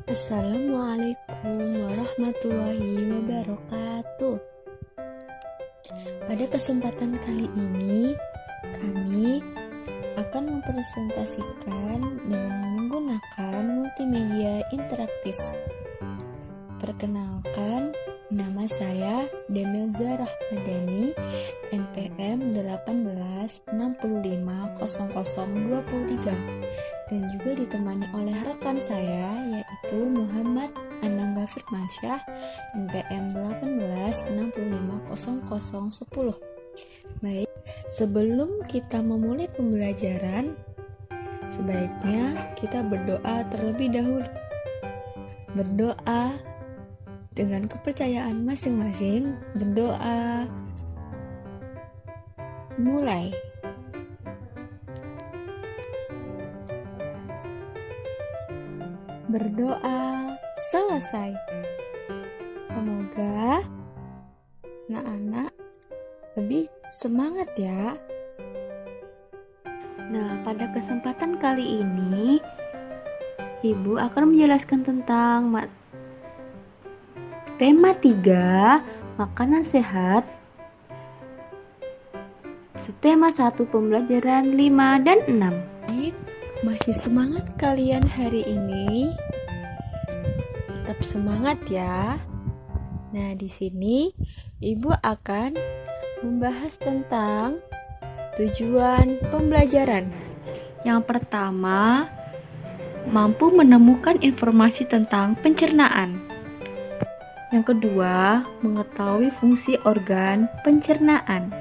Assalamualaikum warahmatullahi wabarakatuh. Pada kesempatan kali ini, kami akan mempresentasikan dengan menggunakan multimedia interaktif. Perkenalkan, nama saya Demelza Rahmadani, NPM 18650023, dan juga ditemani oleh rekan saya yaitu Muhammad Anangga Firmansyah, NPM 18650010. Baik, sebelum kita memulai pembelajaran, sebaiknya kita berdoa terlebih dahulu. Berdoa dengan kepercayaan masing-masing. Berdoa. Mulai. Berdoa selesai. Semoga anak-anak lebih semangat ya. Nah, pada kesempatan kali ini Ibu akan menjelaskan tentang tema 3, makanan sehat. Subtema 1, pembelajaran 5 dan 6. Masih semangat kalian hari ini? Tetap semangat ya. Nah, di sini Ibu akan membahas tentang tujuan pembelajaran. Yang pertama, mampu menemukan informasi tentang pencernaan. Yang kedua, mengetahui fungsi organ pencernaan.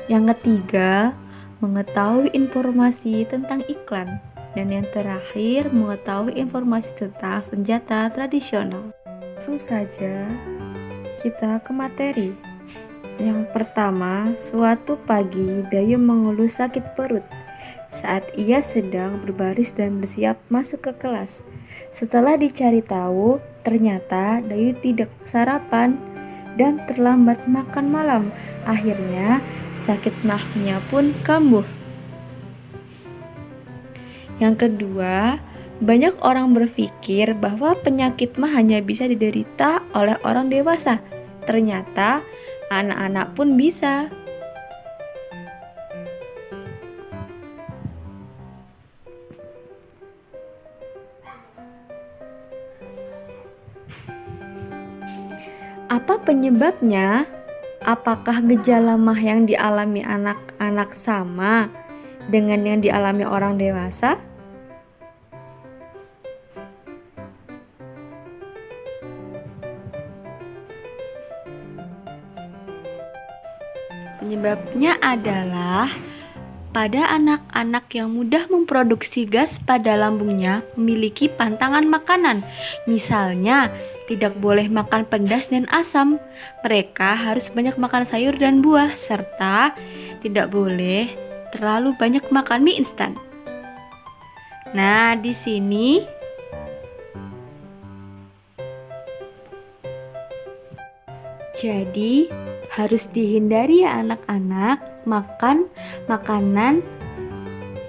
Yang ketiga, mengetahui informasi tentang iklan. Dan yang terakhir, mengetahui informasi tentang senjata tradisional. Langsung saja kita ke materi. Yang pertama, suatu pagi Dayu mengeluh sakit perut saat ia sedang berbaris dan bersiap masuk ke kelas. Setelah dicari tahu, ternyata Dayu tidak sarapan dan terlambat makan malam. Akhirnya sakit mahnya pun kambuh. Yang kedua, banyak orang berpikir bahwa penyakit mah hanya bisa diderita oleh orang dewasa. Ternyata anak-anak pun bisa. Apa penyebabnya? Apakah gejala mah yang dialami anak-anak sama dengan yang dialami orang dewasa? Penyebabnya adalah pada anak-anak yang mudah memproduksi gas pada lambungnya memiliki pantangan makanan. Misalnya, tidak boleh makan pedas dan asam. Mereka harus banyak makan sayur dan buah, serta tidak boleh terlalu banyak makan mie instan. Nah, di sini jadi harus dihindari ya anak-anak makan makanan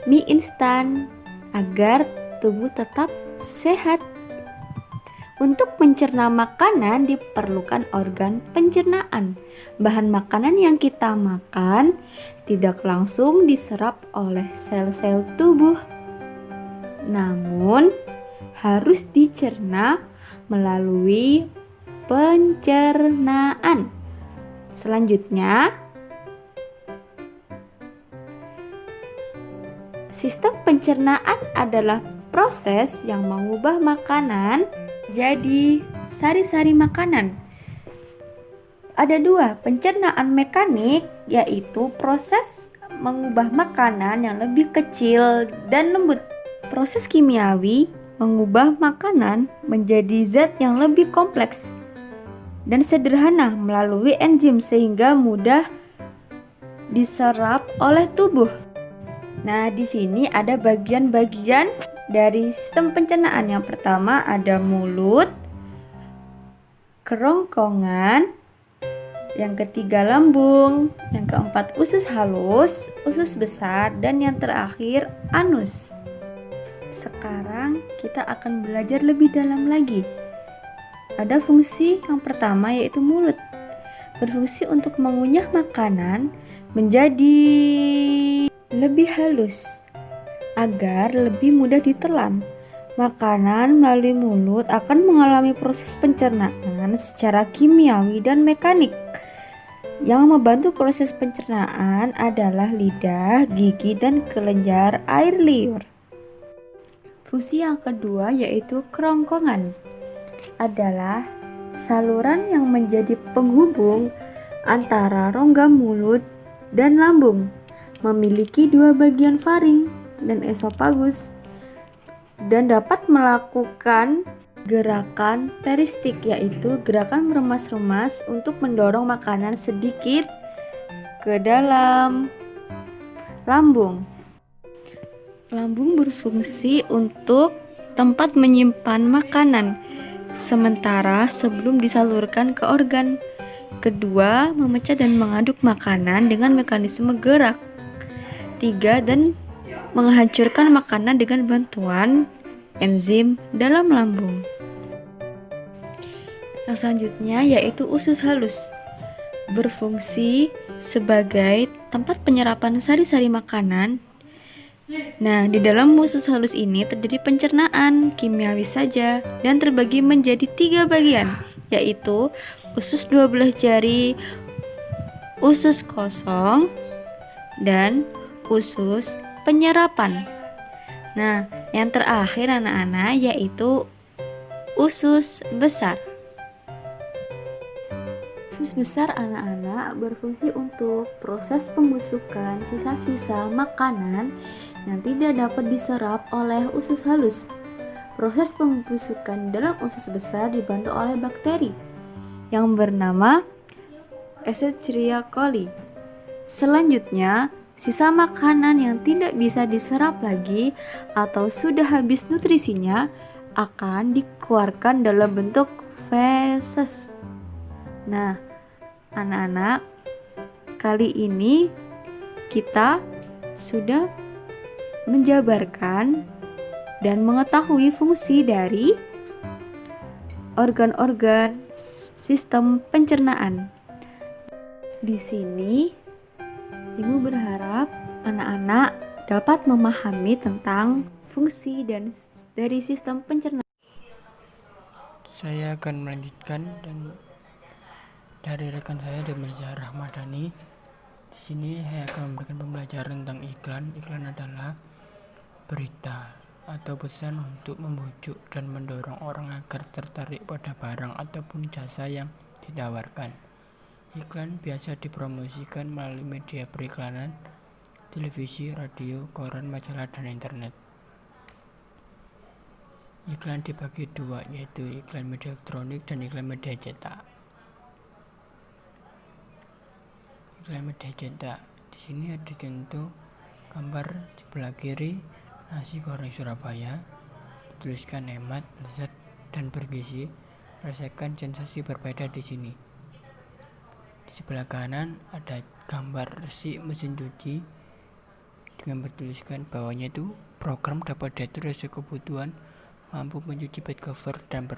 mie instan agar tubuh tetap sehat. Untuk mencerna makanan diperlukan organ pencernaan. Bahan makanan yang kita makan tidak langsung diserap oleh sel-sel tubuh, namun harus dicerna melalui pencernaan. Selanjutnya, sistem pencernaan adalah proses yang mengubah makanan jadi sari-sari makanan. Ada dua, pencernaan mekanik, yaitu proses mengubah makanan yang lebih kecil dan lembut. Proses kimiawi mengubah makanan menjadi zat yang lebih kompleks dan sederhana melalui enzim sehingga mudah diserap oleh tubuh. Nah, di sini ada bagian-bagian dari sistem pencernaan. Yang pertama ada mulut, kerongkongan, yang ketiga lambung, yang keempat usus halus, usus besar, dan yang terakhir anus. Sekarang kita akan belajar lebih dalam lagi. Ada fungsi yang pertama yaitu mulut. Berfungsi untuk mengunyah makanan menjadi lebih halus agar lebih mudah ditelan. Makanan melalui mulut akan mengalami proses pencernaan secara kimiawi dan mekanik. Yang membantu proses pencernaan adalah lidah, gigi, dan kelenjar air liur. Fungsi yang kedua yaitu kerongkongan adalah saluran yang menjadi penghubung antara rongga mulut dan lambung. Memiliki dua bagian faring dan esofagus dan dapat melakukan gerakan peristik, yaitu gerakan meremas-remas untuk mendorong makanan sedikit ke dalam lambung. Lambung berfungsi untuk tempat menyimpan makanan sementara sebelum disalurkan ke organ. Kedua, memecah dan mengaduk makanan dengan mekanisme gerak. Tiga, dan menghancurkan makanan dengan bantuan enzim dalam lambung. Yang selanjutnya yaitu usus halus. Berfungsi sebagai tempat penyerapan sari-sari makanan. Nah, di dalam usus halus ini terjadi pencernaan kimiawi saja dan terbagi menjadi 3 bagian, yaitu usus 12 jari, usus kosong, dan usus penyerapan. Nah, yang terakhir anak-anak yaitu usus besar. Usus besar anak-anak berfungsi untuk proses pembusukan sisa-sisa makanan yang tidak dapat diserap oleh usus halus. Proses pembusukan dalam usus besar dibantu oleh bakteri yang bernama Escherichia coli. Selanjutnya, sisa makanan yang tidak bisa diserap lagi atau sudah habis nutrisinya akan dikeluarkan dalam bentuk feses. Nah, anak-anak, kali ini kita sudah menjabarkan dan mengetahui fungsi dari organ-organ sistem pencernaan. Di sini, Ibu berharap anak-anak dapat memahami tentang fungsi dan dari sistem pencernaan. Saya akan melanjutkan dan dari rekan saya Demirza Rahmadani. Di sini saya akan memberikan pembelajaran tentang iklan. Iklan adalah berita atau pesan untuk membujuk dan mendorong orang agar tertarik pada barang ataupun jasa yang ditawarkan. Iklan biasa dipromosikan melalui media periklanan, televisi, radio, koran, majalah, dan internet. Iklan dibagi dua, yaitu iklan media elektronik dan iklan media cetak. Iklan media cetak, di sini ada contoh gambar di sebelah kiri nasi goreng Surabaya, dituliskan hemat, lezat, dan bergizi. Rasakan sensasi berbeda di sini. Di sebelah kanan ada gambar resik mesin cuci dengan bertuliskan bawahnya itu program dapat diatur sesuai kebutuhan, mampu mencuci bed cover dan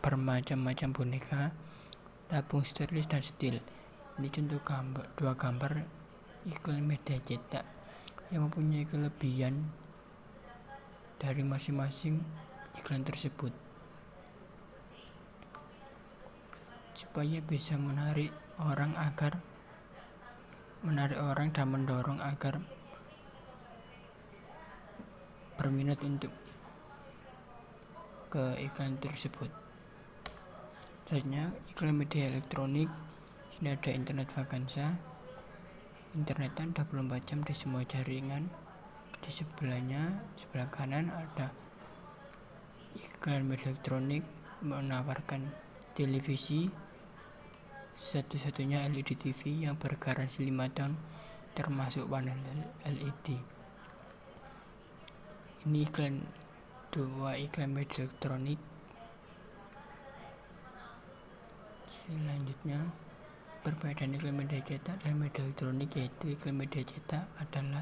bermacam-macam boneka, tabung stainless dan steel. Ini contoh dua gambar iklan media cetak yang mempunyai kelebihan dari masing-masing iklan tersebut supaya bisa menarik orang dan mendorong agar berminat untuk ke iklan tersebut. Selanjutnya iklan media elektronik. Ini ada internet vakansa, internetan 24 jam di semua jaringan. Di sebelah kanan ada iklan media elektronik menawarkan televisi, satu-satunya LED TV yang bergaransi 5 tahun termasuk panel LED. Ini dua iklan media elektronik. Selanjutnya, perbedaan iklan media cetak dan media elektronik, yaitu iklan media cetak adalah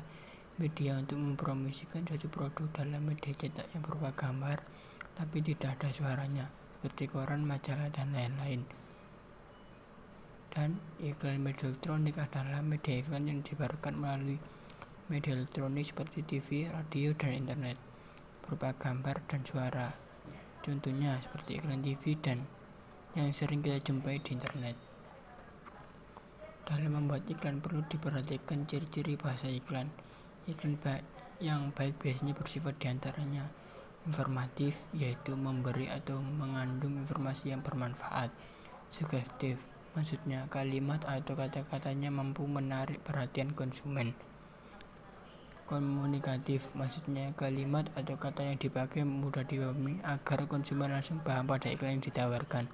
media untuk mempromosikan suatu produk dalam media cetak yang berupa gambar, tapi tidak ada suaranya, seperti koran, majalah, dan lain-lain. Dan iklan media elektronik adalah media iklan yang disebarkan melalui media elektronik seperti TV, radio, dan internet, berupa gambar dan suara. Contohnya seperti iklan TV dan yang sering kita jumpai di internet. Dalam membuat iklan perlu diperhatikan ciri-ciri bahasa iklan. Iklan yang baik biasanya bersifat diantaranya informatif, yaitu memberi atau mengandung informasi yang bermanfaat. Sugestif, maksudnya kalimat atau kata-katanya mampu menarik perhatian konsumen. Komunikatif, maksudnya kalimat atau kata yang dipakai mudah dipahami agar konsumen langsung paham pada iklan yang ditawarkan.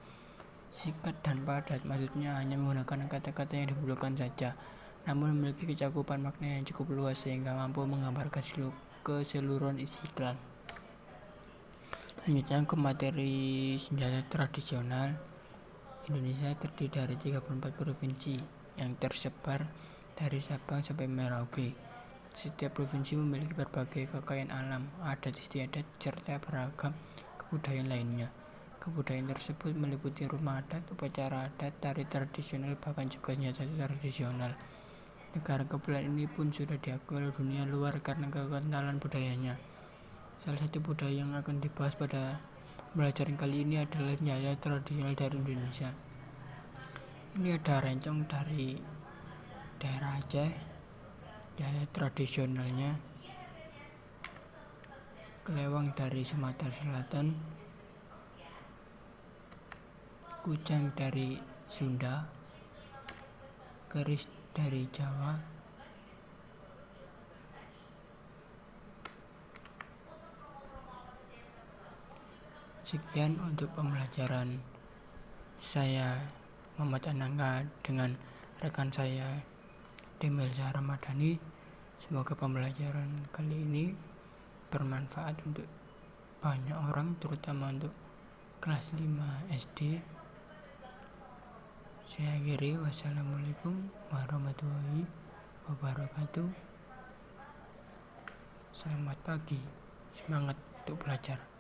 Singkat dan padat, maksudnya hanya menggunakan kata-kata yang diperlukan saja, namun memiliki cakupan makna yang cukup luas sehingga mampu menggambarkan keseluruhan isi iklan. Selanjutnya ke materi senjata tradisional. Indonesia terdiri dari 34 provinsi yang tersebar dari Sabang sampai Merauke. Setiap provinsi memiliki berbagai kekayaan alam, adat istiadat, serta beragam kebudayaan lainnya. Kebudayaan tersebut meliputi rumah adat, upacara adat, tari tradisional, bahkan juga senjata tradisional. Negara kepulauan ini pun sudah diakui oleh dunia luar karena kekentalan budayanya. Salah satu budaya yang akan dibahas pada pembelajaran kali ini adalah senjata tradisional dari Indonesia. Ini ada rencong dari daerah Aceh, senjata tradisionalnya, kelewang dari Sumatera Selatan, kujang dari Sunda, keris dari Jawa, Sekian untuk pembelajaran saya Muhammad Anangga dengan rekan saya Demelza Ramadhani. Semoga pembelajaran kali ini bermanfaat untuk banyak orang, terutama untuk kelas 5 SD. Saya akhiri, wassalamualaikum warahmatullahi wabarakatuh. Selamat pagi, semangat untuk belajar.